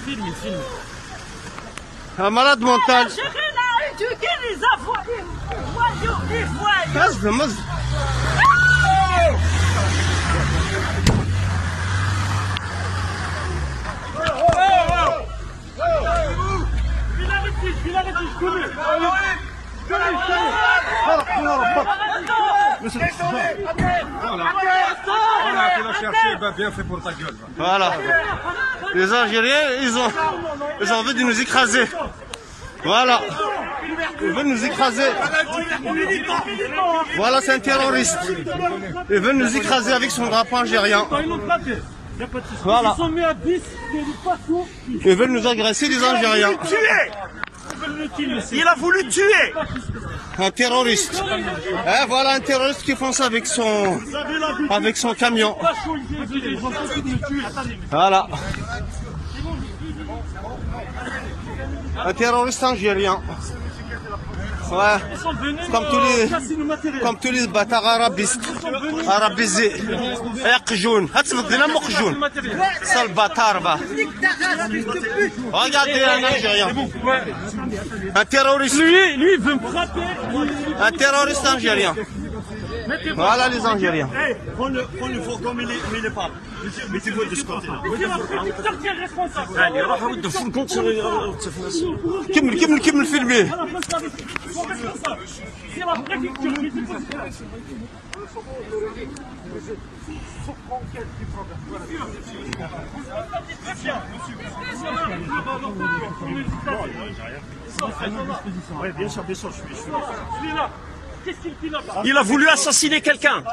Filme. Un malade mental. Il a éduqué les voyous. Il a je connais. Voilà, tu l'as cherché, ben bien fait pour ta gueule. Voilà. Les Algériens, ils ont envie de nous écraser. Voilà. Ils veulent nous écraser. Voilà, c'est un terroriste. Il veut nous écraser avec son drapeau algérien. Voilà. Ils veulent nous agresser, les Algériens. Il a voulu tuer. Un terroriste. Et voilà un terroriste qui fonce avec son camion. Voilà. Un terroriste algérien. Ouais. Comme tous les bâtards arabisés. Yaqjoun. C'est le bâtard, bah. Regardez un Algérien. Un terroriste. Lui, il veut me frapper. Un terroriste algérien. Voilà les Algériens. Prends le fourgon, mais il est pas. Mettez-vous de ce côté-là. كمل فيلميه. Oui, bien sûr, je suis là. Qu'est-ce qu'il fait là-bas? Il a voulu assassiner quelqu'un.